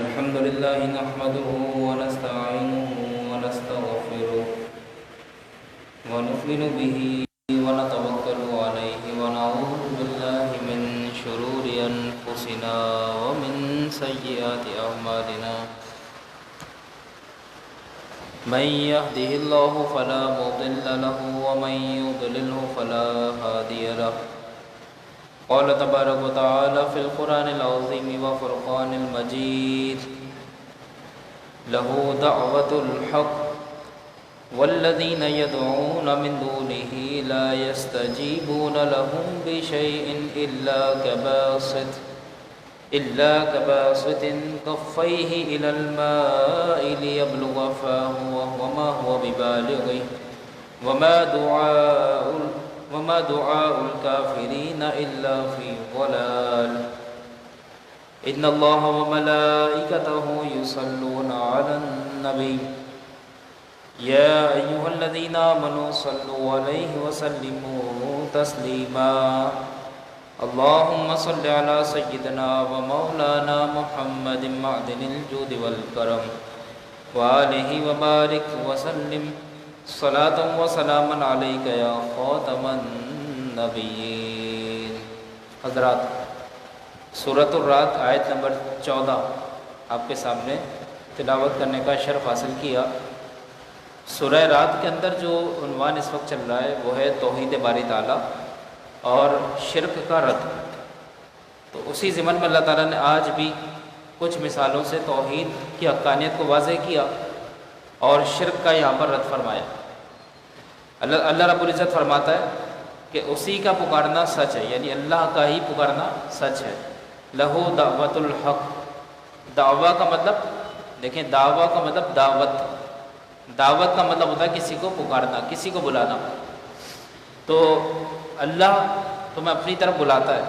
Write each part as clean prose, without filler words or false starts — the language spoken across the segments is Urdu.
الحمد لله نحمده ونستعينه ونستغفره ونؤمن به ونتوكل عليه ونعوذ بالله من شرور أنفسنا ومن سيئات أعمالنا من يهده الله فلا مضل له ومن يضلله فلا هادي له. قال تبارك وتعالى في القرآن العظيم وفرقان المجيد: له دعوة الحق والذين يدعون من دونه لا يستجيبون لهم بشيء إلا كباسط كفيه إلى الماء ليبلغ فاه وما هو ببالغه وما دعاء الكافرين إلا في ضلال. إن الله وملائكته يصلون على النبي يا أيها الذين آمنوا صلوا عليه وسلموا تسليما. اللهم صل على سيدنا ومولانا محمد معدن الجود والكرم وآله وبارك وسلم صلاة وسلاما عليك يا خاتم النبيين. حضرات، سورۃ الرعد آیت نمبر 14 آپ کے سامنے تلاوت کرنے کا شرف حاصل کیا. سورہ رعد کے اندر جو عنوان اس وقت چل رہا ہے وہ ہے توحید باری تعالیٰ اور شرک کا رد. تو اسی ضمن میں اللہ تعالیٰ نے آج بھی کچھ مثالوں سے توحید کی حقانیت کو واضح کیا اور شرک کا یہاں پر رد فرمایا. اللہ رب العزت فرماتا ہے کہ اسی کا پکارنا سچ ہے، یعنی اللہ کا ہی پکارنا سچ ہے. لہو دعوت الحق. دعویٰ کا مطلب دیکھیں، دعویٰ کا مطلب دعوت کا مطلب ہوتا ہے کسی کو پکارنا، کسی کو بلانا. تو اللہ تمہیں اپنی طرف بلاتا ہے،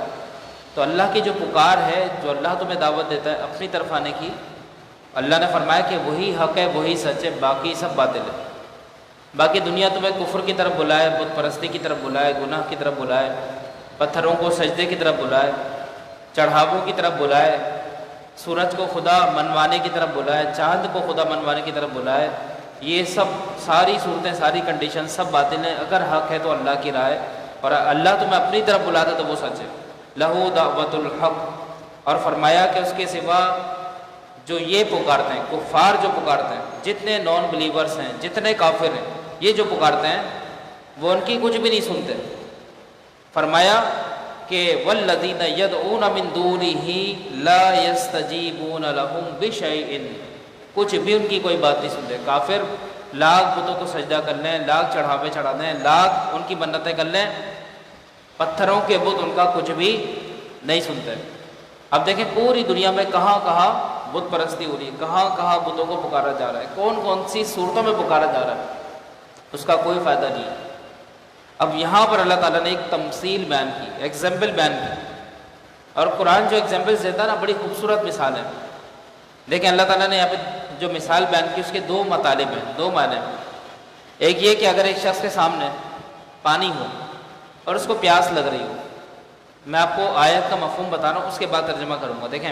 تو اللہ کی جو پکار ہے، جو اللہ تمہیں دعوت دیتا ہے اپنی طرف آنے کی، اللہ نے فرمایا کہ وہی حق ہے، وہی سچ ہے، باقی سب باطل ہے. باقی دنیا تمہیں کفر کی طرف بلائے، بت پرستی کی طرف بلائے، گناہ کی طرف بلائے، پتھروں کو سجدے کی طرف بلائے، چڑھاووں کی طرف بلائے، سورج کو خدا منوانے کی طرف بلائے، چاند کو خدا منوانے کی طرف بلائے، یہ سب ساری صورتیں، ساری کنڈیشن سب باطل ہیں. اگر حق ہے تو اللہ کی راہ ہے، اور اللہ تمہیں اپنی طرف بلاتا تو وہ سچ ہے. لہو دعوت الحق. اور فرمایا کہ اس کے سوا جو یہ پکارتے ہیں، کفار جو پکارتے ہیں، جتنے نان بلیورز ہیں، جتنے کافر ہیں، یہ جو پکارتے ہیں وہ ان کی کچھ بھی نہیں سنتے. فرمایا کہ والذین یدعون من دونہ لا یستجیبون لہم بشیء. کچھ بھی ان کی کوئی بات نہیں سنتے. کافر لاکھ بتوں کو سجدہ کر لیں، لاکھ چڑھاوے چڑھا دیں، لاکھ ان کی منتیں کر لیں، پتھروں کے بت ان کا کچھ بھی نہیں سنتے. اب دیکھیں پوری دنیا میں کہاں کہاں بت پرستی ہو رہی ہے، کہاں کہاں بتوں کو پکارا جا رہا ہے، کون کون سی صورتوں میں پکارا جا رہا ہے، اس کا کوئی فائدہ نہیں ہے. اب یہاں پر اللہ تعالیٰ نے ایک تمثیل بیان کی، ایگزامپل بیان کی. اور قرآن جو ایگزامپلس دیتا ہے نا، بڑی خوبصورت مثال ہے. دیکھیں اللہ تعالیٰ نے یہاں پہ جو مثال بیان کی اس کے دو مطالب ہیں، دو معنی ہیں. ایک یہ کہ اگر ایک شخص کے سامنے پانی ہو اور اس کو پیاس لگ رہی ہو، میں آپ کو آیت کا مفہوم بتا رہا ہوں، اس کے بعد ترجمہ کروں گا. دیکھیں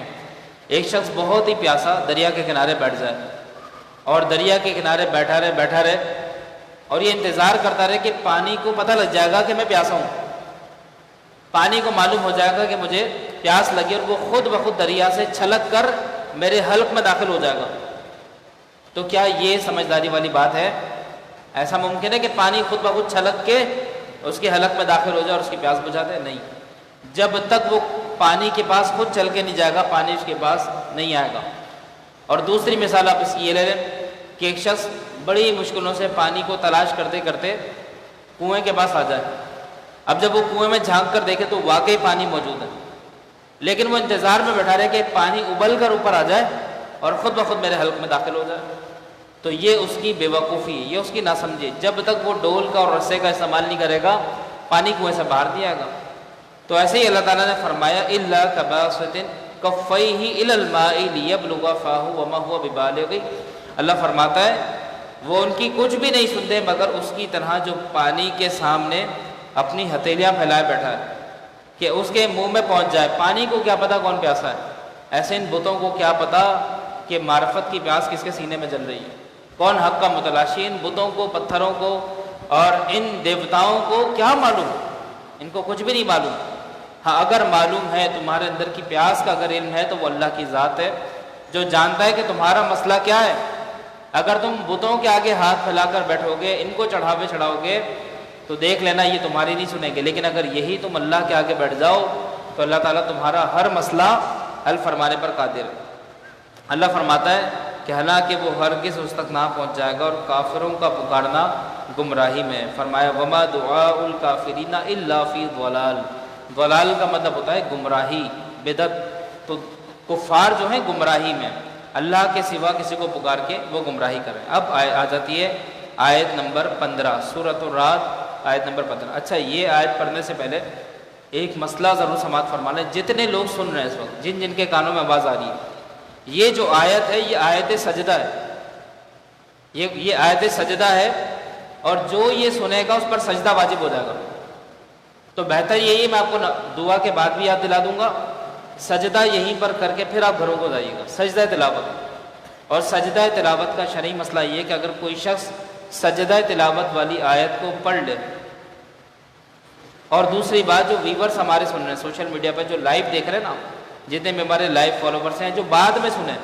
ایک شخص بہت ہی پیاسا دریا کے کنارے بیٹھ جائے اور دریا کے کنارے بیٹھا رہے اور یہ انتظار کرتا رہے کہ پانی کو پتہ لگ جائے گا کہ میں پیاسا ہوں، پانی کو معلوم ہو جائے گا کہ مجھے پیاس لگی، اور وہ خود بخود دریا سے چھلک کر میرے حلق میں داخل ہو جائے گا. تو کیا یہ سمجھداری والی بات ہے؟ ایسا ممکن ہے کہ پانی خود بخود چھلک کے اس کے حلق میں داخل ہو جائے اور اس کی پیاس بجھا دے؟ نہیں. جب تک وہ پانی کے پاس خود چل کے نہیں جائے گا، پانی اس کے پاس نہیں آئے گا. اور دوسری مثال آپ اس کی یہ لے لیں کہ ایک شخص بڑی مشکلوں سے پانی کو تلاش کرتے کرتے کنویں کے پاس آ جائے. اب جب وہ کنویں میں جھانک کر دیکھے تو واقعی پانی موجود ہے، لیکن وہ انتظار میں بیٹھا رہے کہ پانی ابل کر اوپر آ جائے اور خود بخود میرے حلق میں داخل ہو جائے. تو یہ اس کی بے وقوفی ہے، یہ اس کی ناسمجھی. جب تک وہ ڈول کا اور رسے کا استعمال نہیں کرے گا، پانی کنویں سے باہر نہیں آئے گا. تو ایسے ہی اللہ تعالیٰ نے فرمایا الا کباسط کفیہ الی الماء لیبلغ فاہ وما هو ببالغ. اللہ فرماتا ہے وہ ان کی کچھ بھی نہیں سنتے مگر اس کی طرح جو پانی کے سامنے اپنی ہتھیلیاں پھیلائے بیٹھا ہے کہ اس کے منہ میں پہنچ جائے. پانی کو کیا پتہ کون پیاسا ہے، ایسے ان بتوں کو کیا پتہ کہ معرفت کی پیاس کس کے سینے میں جل رہی ہے، کون حق کا متلاشی؟ ان بتوں کو، پتھروں کو اور ان دیوتاؤں کو کیا معلوم؟ ان کو کچھ بھی نہیں معلوم۔ ہاں اگر معلوم ہے، تمہارے اندر کی پیاس کا اگر علم ہے، تو وہ اللہ کی ذات ہے جو جانتا ہے کہ تمہارا مسئلہ کیا ہے۔ اگر تم بتوں کے آگے ہاتھ پھیلا کر بیٹھو گے، ان کو چڑھاوے چڑھاؤ گے، تو دیکھ لینا یہ تمہاری نہیں سنیں گے، لیکن اگر یہی تم اللہ کے آگے بیٹھ جاؤ تو اللہ تعالیٰ تمہارا ہر مسئلہ حل فرمانے پر قادر ہے۔ اللہ فرماتا ہے کہ حالانکہ وہ ہرگز اس تک نہ پہنچ جائے گا، اور کافروں کا پکارنا گمراہی میں ہے۔ فرمایا وما دعاء الکافرین الا فی ضلال۔ ضلال کا مطلب ہوتا ہے گمراہی، بدعت۔ تو کفار جو ہیں گمراہی میں، اللہ کے سوا کسی کو پکار کے وہ گمراہی کریں۔ اب آ جاتی ہے آیت نمبر 15، سورۃ الرعد آیت نمبر 15۔ اچھا، یہ آیت پڑھنے سے پہلے ایک مسئلہ ضرور سماعت فرما لیں، جتنے لوگ سن رہے ہیں اس وقت، جن جن کے کانوں میں آواز آ رہی ہے، یہ جو آیت ہے یہ آیت سجدہ ہے، یہ آیت سجدہ ہے، اور جو یہ سنے گا اس پر سجدہ واجب ہو جائے گا۔ تو بہتر یہی، میں آپ کو دعا کے بعد بھی یاد دلا دوں گا، سجدہ یہیں پر کر کے پھر آپ گھروں کو جائیے گا، سجدہ تلاوت۔ اور سجدہ تلاوت کا شرعی مسئلہ یہ ہے کہ اگر کوئی شخص سجدہ تلاوت والی آیت کو پڑھ لے، اور دوسری بات جو ویورز ہمارے سن رہے ہیں سوشل میڈیا پہ، جو لائیو دیکھ رہے ہیں نا، جتنے بھی ہمارے لائیو فالوورس ہیں، جو بعد میں سنیں،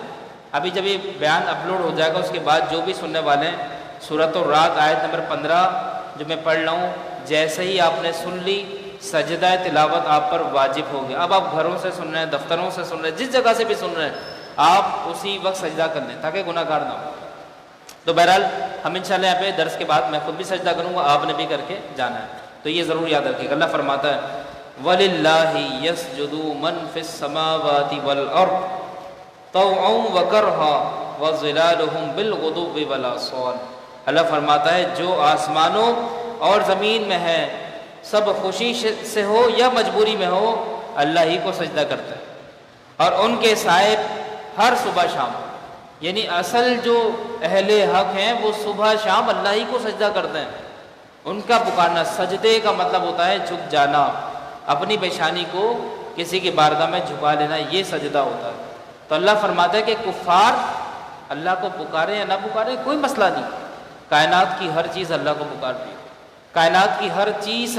ابھی جب یہ بیان اپلوڈ ہو جائے گا اس کے بعد جو بھی سننے والے ہیں، سورۃ الرعد آیت نمبر 15 جو میں پڑھ رہا ہوں، جیسے ہی آپ نے سن لی، سجدہ تلاوت آپ پر واجب ہو گیا۔ اب آپ گھروں سے سن رہے ہیں، دفتروں سے سن رہے ہیں، جس جگہ سے بھی سن رہے ہیں، آپ اسی وقت سجدہ کر لیں تاکہ گناہ گار نہ ہو۔ تو بہرحال ہم انشاءاللہ یہاں پہ درس کے بعد میں خود بھی سجدہ کروں گا، آپ نے بھی کر کے جانا ہے، تو یہ ضرور یاد رکھیے گا۔ اللہ فرماتا ہے وَلِلَّهِ يَسْجُدُ مَنْ فِي السَّمَاوَاتِ وَالْأَرْضِ طَوْعًا وَكَرْهًا وَظِلَالُهُمْ بِالْغُدُوِّ وَالْآصَالِ۔ اللہ فرماتا ہے جو آسمانوں اور زمین میں ہے، سب خوشی سے ہو یا مجبوری میں ہو، اللہ ہی کو سجدہ کرتا ہے، اور ان کے سائے ہر صبح شام، یعنی اصل جو اہل حق ہیں وہ صبح شام اللہ ہی کو سجدہ کرتے ہیں۔ ان کا پکارنا، سجدے کا مطلب ہوتا ہے جھک جانا، اپنی پیشانی کو کسی کی بارگاہ میں جھکا لینا، یہ سجدہ ہوتا ہے۔ تو اللہ فرماتا ہے کہ کفار اللہ کو پکارے یا نہ پکارے کوئی مسئلہ نہیں، کائنات کی ہر چیز اللہ کو پکارتی ہے، کائنات کی ہر چیز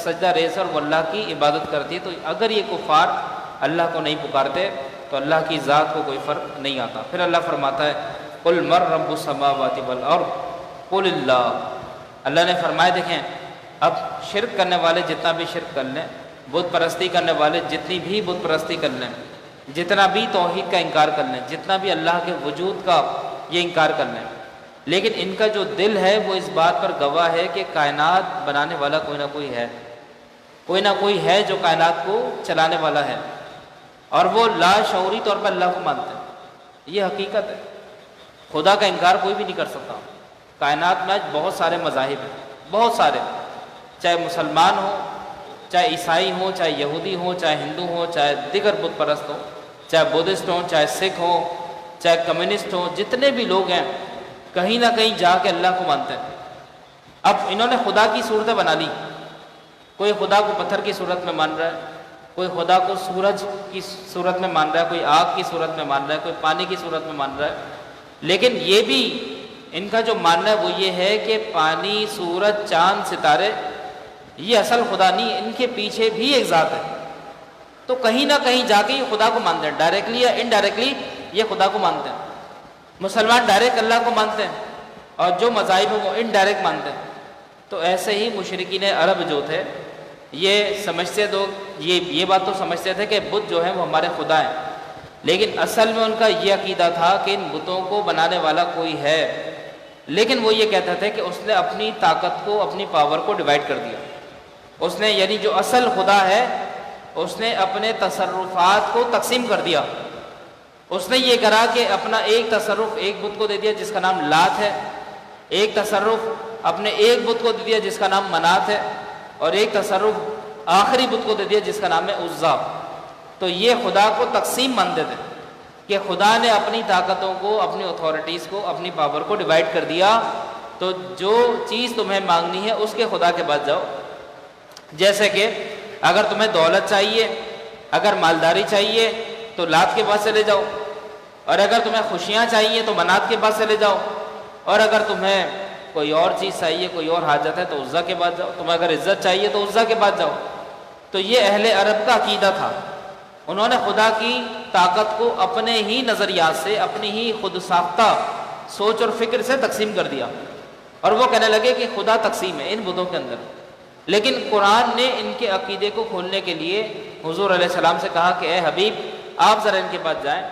سجدہ ریز اور وہ اللہ کی عبادت کرتی ہے۔ تو اگر یہ کفار اللہ کو نہیں پکارتے تو اللہ کی ذات کو کوئی فرق نہیں آتا۔ پھر اللہ فرماتا ہے قُلْ مَن رَّبُّ السَّمَاوَاتِ وَالْأَرْضِ قُلِ اللَّهُ۔ اللہ نے فرمایا، دیکھیں اب شرک کرنے والے جتنا بھی شرک کر لیں، بت پرستی کرنے والے جتنی بھی بت پرستی کر لیں، جتنا بھی توحید کا انکار کر لیں، جتنا بھی اللہ کے وجود کا یہ انکار کر لیں، لیکن ان کا جو دل ہے وہ اس بات پر گواہ ہے کہ کائنات بنانے والا کوئی نہ کوئی ہے، کوئی نہ کوئی ہے جو کائنات کو چلانے والا ہے، اور وہ لا شعوری طور پر اللہ کو مانتے ہیں۔ یہ حقیقت ہے، خدا کا انکار کوئی بھی نہیں کر سکتا۔ کائنات میں آج بہت سارے مذاہب ہیں، بہت سارے، چاہے مسلمان ہوں، چاہے عیسائی ہوں، چاہے یہودی ہوں، چاہے ہندو ہوں، چاہے دیگر بت پرست ہوں، چاہے بدھسٹ ہوں، چاہے سکھ ہوں، چاہے کمیونسٹ ہوں، جتنے بھی لوگ ہیں کہیں نہ کہیں جا کے اللہ کو مانتے ہیں۔ اب انہوں نے خدا کی صورتیں بنا لی، کوئی خدا کو پتھر کی صورت میں مان رہا ہے، کوئی خدا کو سورج کی صورت میں مان رہا ہے، کوئی آگ کی صورت میں مان رہا ہے، کوئی پانی کی صورت میں مان رہا ہے، لیکن یہ بھی ان کا جو ماننا ہے وہ یہ ہے کہ پانی، سورج، چاند، ستارے یہ اصل خدا نہیں، ان کے پیچھے بھی ایک ذات ہے۔ تو کہیں نہ کہیں جا کے یہ خدا کو مانتے ہیں، ڈائریکٹلی یا انڈائریکٹلی یہ خدا کو مانتے ہیں۔ مسلمان ڈائریکٹ اللہ کو مانتے ہیں، اور جو مذاہب ہیں وہ انڈائریکٹ مانتے ہیں۔ تو ایسے ہی مشرکین عرب جو تھے یہ سمجھتے تو یہ بات تو سمجھتے تھے کہ بت جو ہیں وہ ہمارے خدا ہیں، لیکن اصل میں ان کا یہ عقیدہ تھا کہ ان بتوں کو بنانے والا کوئی ہے، لیکن وہ یہ کہتا تھے کہ اس نے اپنی طاقت کو، اپنی پاور کو ڈیوائڈ کر دیا۔ اس نے یعنی جو اصل خدا ہے اس نے اپنے تصرفات کو تقسیم کر دیا۔ اس نے یہ کرا کہ اپنا ایک تصرف ایک بت کو دے دیا جس کا نام لات ہے، ایک تصرف اپنے ایک بت کو دے دیا جس کا نام منات ہے، اور ایک تصرف آخری بت کو دے دیا جس کا نام ہے عزا۔ تو یہ خدا کو تقسیم مانتے تھے کہ خدا نے اپنی طاقتوں کو، اپنی اتھارٹیز کو، اپنی پاور کو ڈیوائڈ کر دیا، تو جو چیز تمہیں مانگنی ہے اس کے خدا کے پاس جاؤ۔ جیسے کہ اگر تمہیں دولت چاہیے، اگر مالداری چاہیے تو لات کے پاس چلے جاؤ، اور اگر تمہیں خوشیاں چاہیے تو منات کے پاس چلے جاؤ، اور اگر تمہیں کوئی اور چیز چاہیے، کوئی اور حاجت ہے تو عزا کے پاس جاؤ، تمہیں اگر عزت چاہیے تو عزا کے پاس جاؤ۔ تو یہ اہل عرب کا عقیدہ تھا، انہوں نے خدا کی طاقت کو اپنے ہی نظریات سے، اپنی ہی خود ساختہ سوچ اور فکر سے تقسیم کر دیا، اور وہ کہنے لگے کہ خدا تقسیم ہے ان بتوں کے اندر۔ لیکن قرآن نے ان کے عقیدے کو کھولنے کے لیے حضور علیہ السلام سے کہا کہ اے حبیب آپ ذرا ان کے پاس جائیں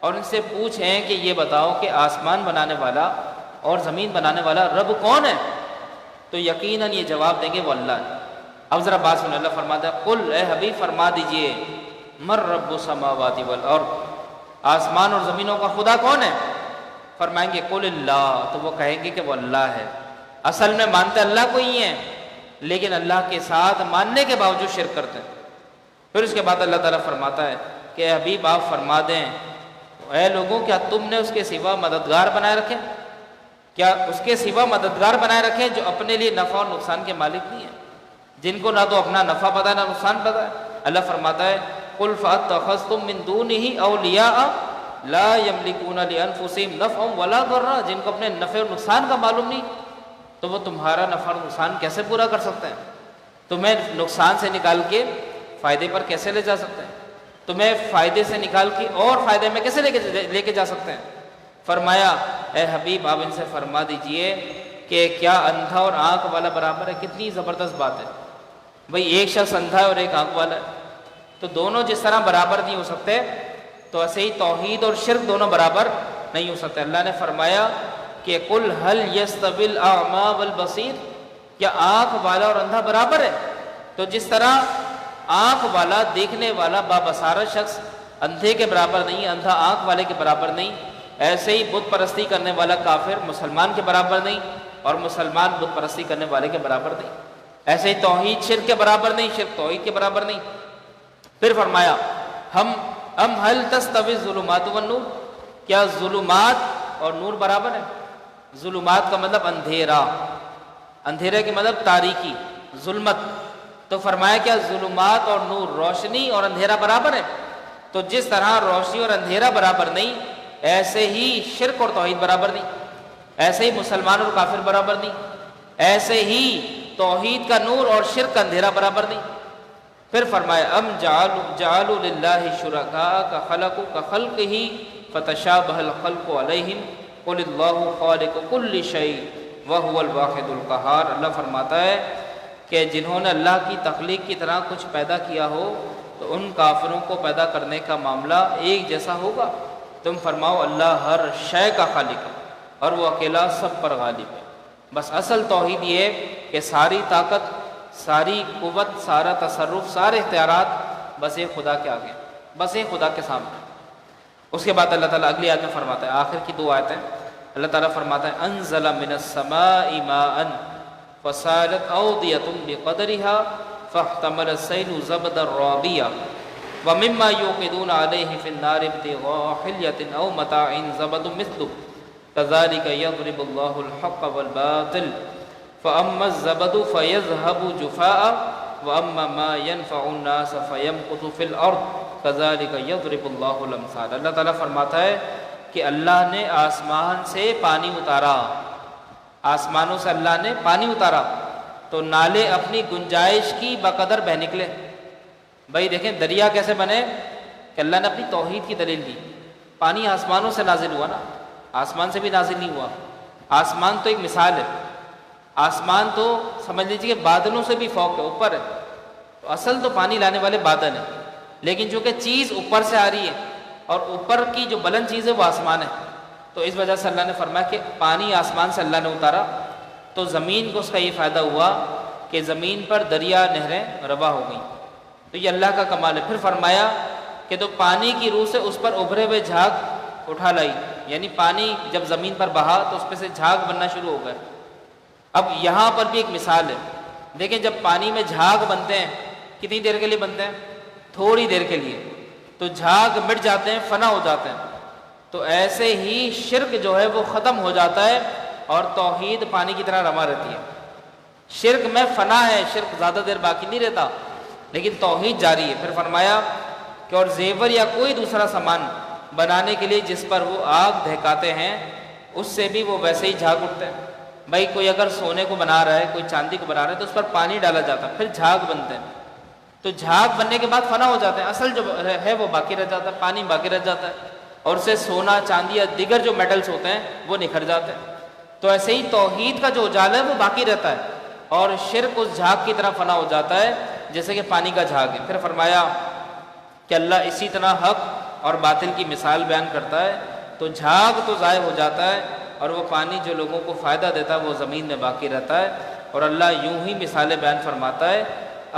اور ان سے پوچھیں کہ یہ بتاؤ کہ آسمان بنانے والا اور زمین بنانے والا رب کون ہے؟ تو یقیناً یہ جواب دیں گے وہ اللہ ہے۔ اب ذرا بات سنیں، اللہ فرماتا ہے قل اے حبیب فرما دیجئے مر رب السماوات والارض، آسمان اور زمینوں کا خدا کون ہے؟ فرمائیں گے قل اللہ، تو وہ کہیں گے کہ وہ اللہ ہے۔ اصل میں مانتے اللہ کو ہی ہیں، لیکن اللہ کے ساتھ ماننے کے باوجود شرک کرتے ہیں۔ پھر اس کے بعد اللہ تعالیٰ فرماتا ہے کہ اے حبیب آپ فرما دیں اے لوگوں کیا تم نے اس کے سوا مددگار بنائے رکھے؟ کیا اس کے سوا مددگار بنائے رکھے جو اپنے لیے نفع اور نقصان کے مالک نہیں ہیں، جن کو نہ تو اپنا نفع پتہ ہے نہ نقصان پتہ ہے؟ اللہ فرماتا ہے قل فاتخذتم من دونه اولیاء لا یملکون لانفسهم نفعا ولا ضرا، جن کو اپنے نفع اور نقصان کا معلوم نہیں، تو وہ تمہارا نفع اور نقصان کیسے پورا کر سکتے ہیں؟ تمہیں نقصان سے نکال کے فائدے پر کیسے لے جا سکتے ہیں؟ تمہیں فائدے سے نکال کے اور فائدے میں کیسے لے کے جا سکتے ہیں؟ فرمایا اے حبیب آپ ان سے فرما دیجئے کہ کیا اندھا اور آنکھ والا برابر ہے؟ کتنی زبردست بات ہے بھئی، ایک شخص اندھا ہے اور ایک آنکھ والا ہے، تو دونوں جس طرح برابر نہیں ہو سکتے تو ایسے ہی توحید اور شرک دونوں برابر نہیں ہو سکتے۔ اللہ نے فرمایا کہ قل هل يستوي الاعمى والبصير، کیا آنکھ والا اور اندھا برابر ہے؟ تو جس طرح آنکھ والا دیکھنے والا بابصارت شخص اندھے کے برابر نہیں، اندھا آنکھ والے کے برابر نہیں، ایسے ہی بت پرستی کرنے والا کافر مسلمان کے برابر نہیں، اور مسلمان بت پرستی کرنے والے کے برابر نہیں، ایسے ہی توحید شرک کے برابر نہیں، شرک توحید کے برابر نہیں۔ پھر فرمایا ہم هل تستوی الظلمات والنور، کیا ظلمات اور نور برابر ہے؟ ظلمات کا مطلب اندھیرا، اندھیرے کے مطلب تاریکی، ظلمت، تو فرمایا کیا ظلمات اور نور، روشنی اور اندھیرا برابر ہے؟ تو جس طرح روشنی اور اندھیرا برابر نہیں، ایسے ہی شرک اور توحید برابر نہیں، ایسے ہی مسلمان اور کافر برابر نہیں، ایسے ہی توحید کا نور اور شرک کا اندھیرا برابر نہیں۔ پھر فرمایا ام جعلوا للہ شرکاء خلقوا کخلقہ فتشابہ الخلق علیہم قل اللہ خالق کل شیء وہو الواحد القہار۔ اللہ فرماتا ہے کہ جنہوں نے اللہ کی تخلیق کی طرح کچھ پیدا کیا ہو تو ان کافروں کو پیدا کرنے کا معاملہ ایک جیسا ہوگا؟ تم فرماؤ اللہ ہر شے کا خالق ہے اور وہ اکیلا سب پر غالب ہے۔ بس اصل توحید یہ ہے کہ ساری طاقت، ساری قوت، سارا تصرف، سارے اختیارات بس ایک خدا کے آگے، بس ایک خدا کے سامنے۔ اس کے بعد اللہ تعالیٰ اگلی آیت میں فرماتا ہے، آخر کی دو آیتیں اللہ تعالیٰ فرماتا ہے انزل من السماء ماء فسالت اودیۃ بقدرها فاحتمل السیل زبدا رابیا ومما یوقدون علیہ فی النار ابتغاء حلیۃ او متاع زبد مثلہ کذلک یضرب اللہ الحق والباطل فاما الزبد فیذهب جفاء واما ما ينفع الناس فیمکث فی الارض کذلک یضرب اللہ الامثال۔ اللہ تعالیٰ فرماتا ہے کہ اللہ نے آسمان سے پانی اتارا، آسمانوں سے اللہ نے پانی اتارا تو نالے اپنی گنجائش کی بقدر بہ نکلے۔ بھائی دیکھیں دریا کیسے بنے کہ اللہ نے اپنی توحید کی دلیل دی۔ پانی آسمانوں سے نازل ہوا نا، آسمان سے بھی نازل نہیں ہوا۔ آسمان تو ایک مثال ہے، آسمان تو سمجھ لیجیے کہ بادلوں سے بھی فوق ہے، اوپر ہے، تو اصل تو پانی لانے والے بادل ہیں، لیکن چونکہ چیز اوپر سے آ رہی ہے اور اوپر کی جو بلند چیز ہے وہ آسمان ہے، تو اس وجہ سے اللہ نے فرمایا کہ پانی آسمان سے اللہ نے اتارا تو زمین کو اس کا یہ فائدہ ہوا کہ زمین پر دریا نہریں روا ہو گئیں، تو یہ اللہ کا کمال ہے۔ پھر فرمایا کہ تو پانی کی روح سے اس پر ابھرے ہوئے جھاگ اٹھا لائی، یعنی پانی جب زمین پر بہا تو اس پہ سے جھاگ بننا شروع ہو گئے۔ اب یہاں پر بھی ایک مثال ہے، دیکھیں جب پانی میں جھاگ بنتے ہیں کتنی دیر کے لیے بنتے ہیں؟ تھوڑی دیر کے لیے، تو جھاگ مٹ جاتے ہیں، فنا ہو جاتے ہیں، تو ایسے ہی شرک جو ہے وہ ختم ہو جاتا ہے اور توحید پانی کی طرح روا رہتی ہے۔ شرک میں فنا ہے، شرک زیادہ دیر باقی نہیں رہتا، لیکن توحید جاری ہے۔ پھر فرمایا کہ اور زیور یا کوئی دوسرا سامان بنانے کے لیے جس پر وہ آگ دہکاتے ہیں اس سے بھی وہ ویسے ہی جھاگ اٹھتے ہیں۔ بھائی کوئی اگر سونے کو بنا رہا ہے، کوئی چاندی کو بنا رہا ہے تو اس پر پانی ڈالا جاتا ہے، پھر جھاگ بنتے ہیں، تو جھاگ بننے کے بعد فنا ہو جاتے ہیں، اصل جو ہے وہ باقی رہ جاتا ہے، پانی باقی رہ جاتا ہے، اور اسے سونا چاندی یا دیگر جو میٹلز ہوتے ہیں وہ نکھر جاتے ہیں۔ تو ایسے ہی توحید کا جو اجالا ہے وہ باقی رہتا ہے، اور شرک اس جھاگ کی طرح فنا ہو جاتا ہے جیسے کہ پانی کا جھاگ ہے۔ پھر فرمایا کہ اللہ اسی طرح حق اور باطل کی مثال بیان کرتا ہے، تو جھاگ تو ضائع ہو جاتا ہے اور وہ پانی جو لوگوں کو فائدہ دیتا ہے وہ زمین میں باقی رہتا ہے، اور اللہ یوں ہی مثالیں بیان فرماتا ہے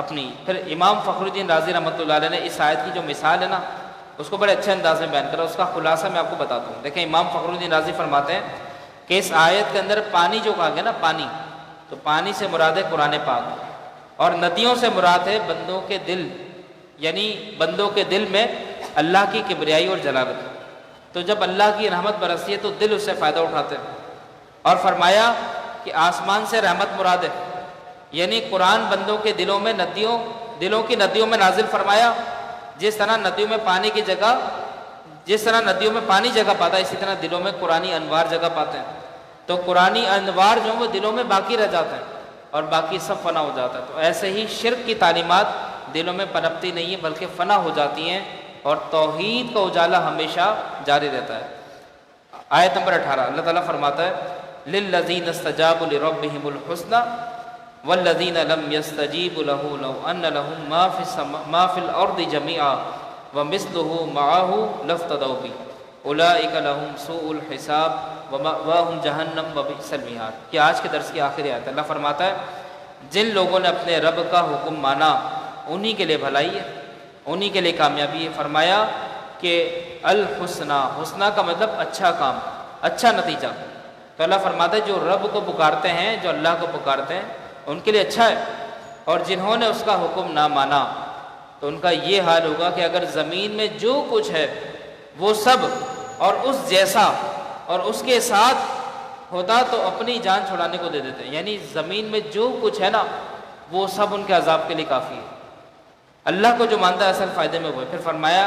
اپنی۔ پھر امام فخر الدین رازی رحمۃ اللہ علیہ نے اس آیت کی جو مثال ہے نا اس کو بڑے اچھے انداز میں بیان کرا، اس کا خلاصہ میں آپ کو بتاتا ہوں۔ دیکھیں امام فخر الدین رازی فرماتے ہیں کہ اس آیت کے اندر پانی جو کہا گیا نا، پانی، تو پانی سے مراد ہے قرآن پاک، اور ندیوں سے مراد ہے بندوں کے دل، یعنی بندوں کے دل میں اللہ کی کبریائی اور جلالت۔ تو جب اللہ کی رحمت برستی ہے تو دل اس سے فائدہ اٹھاتے ہیں، اور فرمایا کہ آسمان سے رحمت مراد ہے، یعنی قرآن بندوں کے دلوں میں دلوں کی ندیوں میں نازل فرمایا، جس طرح ندیوں میں پانی کی جگہ، جس طرح ندیوں میں پانی جگہ پاتا ہے اسی طرح دلوں میں قرآنی انوار جگہ پاتے ہیں، تو قرآنی انوار جو ہیں وہ دلوں میں باقی رہ جاتے ہیں اور باقی سب فنا ہو جاتا ہے۔ تو ایسے ہی شرک کی تعلیمات دلوں میں پنپتی نہیں ہیں بلکہ فنا ہو جاتی ہیں، اور توحید کا اجالا ہمیشہ جاری رہتا ہے۔ آیت نمبر 18 اللہ تعالیٰ فرماتا ہے لِلَّذِينَ اسْتَجَابُوا لِرَبِّهِمُ الْحُسْنَى وَالَّذِينَ لَمْ يَسْتَجِيبُوا لَهُ لَوْ أَنَّ لَهُم مَّا فِي الْأَرْضِ جَمِيعًا وَمِثْلُهُ مَعَهُ لَافْتَدَوْا بِهِ أُولَٰئِكَ لَهُمْ سُوءُ الْحِسَابِ وَمَأْوَاهُمْ جَهَنَّمُ وَبِئْسَ الْمِہَادُ۔ یہ آج کے درس کی آخری آیت۔ اللہ فرماتا ہے جن لوگوں نے اپنے رب کا حکم مانا انہی کے لیے بھلائی ہے، انہی کے لیے کامیابی ہے۔ فرمایا کہ الحسنہ، حسنہ کا مطلب اچھا کام، اچھا نتیجہ۔ تو اللہ فرماتا ہے جو رب کو پکارتے ہیں، جو اللہ کو پکارتے ہیں ان کے لیے اچھا ہے، اور جنہوں نے اس کا حکم نہ مانا تو ان کا یہ حال ہوگا کہ اگر زمین میں جو کچھ ہے وہ سب اور اس جیسا اور اس کے ساتھ ہوتا تو اپنی جان چھڑانے کو دے دیتے ہیں، یعنی زمین میں جو کچھ ہے نا وہ سب ان کے عذاب کے لیے کافی ہے۔ اللہ کو جو مانتا ہے اصل فائدے میں وہ ہے۔ پھر فرمایا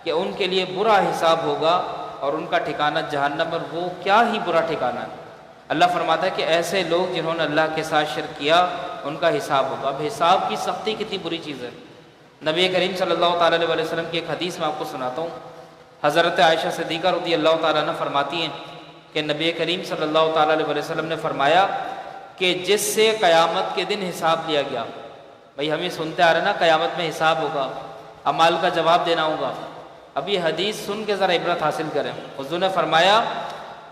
کہ ان کے لیے برا حساب ہوگا اور ان کا ٹھکانہ جہنم، اور وہ کیا ہی برا ٹھکانہ ہے۔ اللہ فرماتا ہے کہ ایسے لوگ جنہوں نے اللہ کے ساتھ شرک کیا ان کا حساب ہوگا۔ اب حساب کی سختی کتنی بری چیز ہے۔ نبی کریم صلی اللہ تعالیٰ علیہ وسلم کی ایک حدیث میں آپ کو سناتا ہوں۔ حضرت عائشہ صدیقہ رضی اللہ تعالیٰ عنہ فرماتی ہیں کہ نبی کریم صلی اللہ تعالیٰ علیہ وسلم نے فرمایا کہ جس سے قیامت کے دن حساب لیا گیا، بھئی ہم یہ سنتے آ رہے نا قیامت میں حساب ہوگا، اعمال کا جواب دینا ہوگا، اب یہ حدیث سن کے ذرا عبرت حاصل کریں۔ حضور نے فرمایا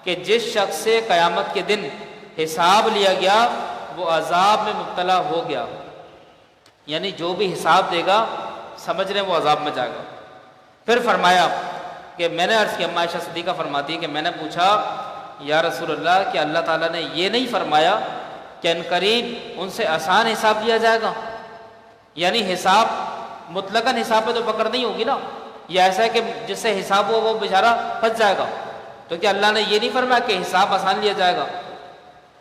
کہ جس شخص سے قیامت کے دن حساب لیا گیا وہ عذاب میں مبتلا ہو گیا، یعنی جو بھی حساب دے گا سمجھ رہے ہیں وہ عذاب میں جائے گا۔ پھر فرمایا کہ میں نے عرض کی، اما عائشہ صدیقہ فرماتی ہے کہ میں نے پوچھا یا رسول اللہ کہ اللہ تعالیٰ نے یہ نہیں فرمایا کہ ان قریب ان سے آسان حساب لیا جائے گا؟ یعنی حساب مطلقاً حساب پہ تو پکڑ نہیں ہوگی نا، یہ ایسا ہے کہ جس سے حساب ہو وہ بیچارہ پھنس جائے گا، تو کیا اللہ نے یہ نہیں فرمایا کہ حساب آسان لیا جائے گا؟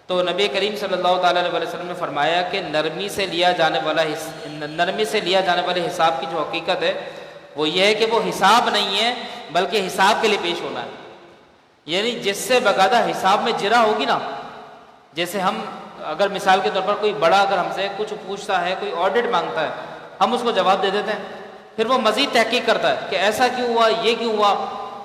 تو نبی کریم صلی اللہ تعالیٰ علیہ وسلم نے فرمایا کہ نرمی سے لیا جانے والے حساب کی جو حقیقت ہے وہ یہ ہے کہ وہ حساب نہیں ہے بلکہ حساب کے لیے پیش ہونا ہے، یعنی جس سے باقاعدہ حساب میں جرا ہوگی نا، جیسے ہم اگر مثال کے طور پر کوئی بڑا اگر ہم سے کچھ پوچھتا ہے، کوئی آڈٹ مانگتا ہے، ہم اس کو جواب دے دیتے ہیں، پھر وہ مزید تحقیق کرتا ہے کہ ایسا کیوں ہوا، یہ کیوں ہوا،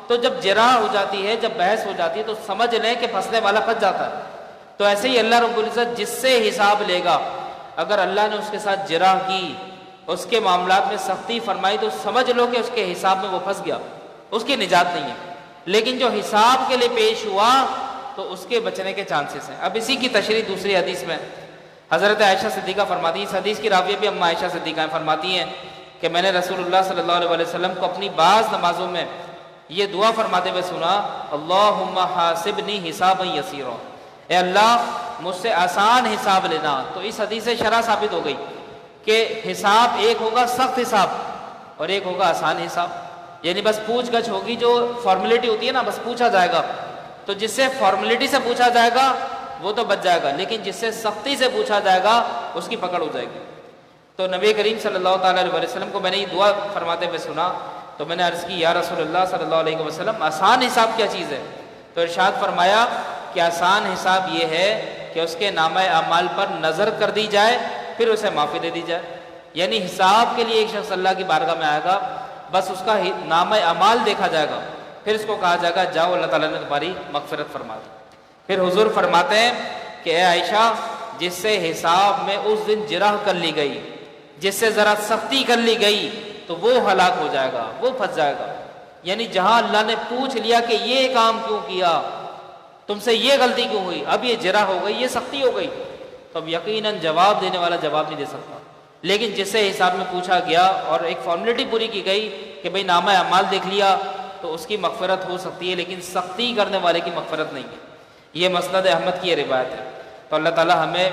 تو جب جرا ہو جاتی ہے، جب بحث ہو جاتی ہے تو سمجھ لیں کہ پھنسنے والا پھنس جاتا ہے۔ تو ایسے ہی اللہ رب العزت جس سے حساب لے گا، اگر اللہ نے اس کے ساتھ جرا کی، اس کے معاملات میں سختی فرمائی، تو سمجھ لو کہ اس کے حساب میں وہ پھنس گیا، اس کی نجات نہیں ہے۔ لیکن جو حساب کے لیے پیش ہوا تو اس کے بچنے کے چانسز ہیں۔ اب اسی کی تشریح دوسری حدیث میں حضرت عائشہ صدیقہ فرماتی ہیں، اس حدیث کی راویہ بھی اما عائشہ صدیقہ فرماتی ہیں کہ میں نے رسول اللہ صلی اللہ علیہ وسلم کو اپنی بعض نمازوں میں یہ دعا فرماتے ہوئے سنا، اللہم حاسبنی حسابا یسیرا، اے اللہ مجھ سے آسان حساب لینا۔ تو اس حدیث سے شرح ثابت ہو گئی کہ حساب ایک ہوگا سخت حساب اور ایک ہوگا آسان حساب، یعنی بس پوچھ گچھ ہوگی، جو فارمیلٹی ہوتی ہے نا، بس پوچھا جائے گا، تو جس سے فارمیلٹی سے پوچھا جائے گا وہ تو بچ جائے گا، لیکن جس سے سختی سے پوچھا جائے گا اس کی پکڑ ہو جائے گی۔ تو نبی کریم صلی اللہ تعالیٰ علیہ وسلم کو میں نے یہ دعا فرماتے ہوئے سنا تو میں نے عرض کی یا رسول اللہ صلی اللہ علیہ وسلم آسان حساب کیا چیز ہے؟ تو ارشاد فرمایا کہ آسان حساب یہ ہے کہ اس کے نامہ اعمال پر نظر کر دی جائے پھر اسے معافی دے دی جائے. یعنی حساب کے لیے ایک شخص اللہ کی بارگاہ میں آئے گا، بس اس کا نامہ اعمال دیکھا جائے گا، پھر اس کو کہا جائے گا جاؤ اللہ تعالیٰ نے تمہاری مغفرت فرما دی. پھر حضور فرماتے ہیں کہ اے عائشہ، جس سے حساب میں اس دن جرح کر لی گئی، جس سے ذرا سختی کر لی گئی، تو وہ ہلاک ہو جائے گا، وہ پھنس جائے گا. یعنی جہاں اللہ نے پوچھ لیا کہ یہ کام کیوں کیا، تم سے یہ غلطی کیوں ہوئی، اب یہ جرح ہو گئی، یہ سختی ہو گئی، تو اب یقیناً جواب دینے والا جواب نہیں دے سکتا. لیکن جس سے حساب میں پوچھا گیا اور ایک فارمیلٹی پوری کی گئی کہ بھئی نامہ اعمال دیکھ لیا، تو اس کی مغفرت ہو سکتی ہے، لیکن سختی کرنے والے کی مغفرت نہیں ہے. یہ مسند احمد کی یہ روایت ہے. تو اللہ تعالیٰ ہمیں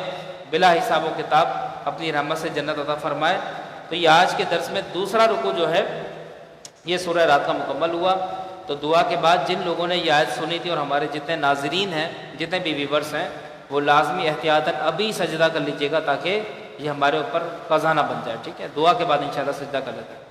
بلا حساب و کتاب اپنی رحمت سے جنت عطا فرمائے. تو یہ آج کے درس میں دوسرا رکوع جو ہے یہ سورہ رات کا مکمل ہوا. تو دعا کے بعد جن لوگوں نے یہ آیت سنی تھی اور ہمارے جتنے ناظرین ہیں، جتنے بھی ویورس ہیں، وہ لازمی احتیاطاً ابھی سجدہ کر لیجیے گا تاکہ یہ ہمارے اوپر قضا نہ بن جائے. ٹھیک ہے، دعا کے بعد انشاءاللہ سجدہ کر لیتے ہیں.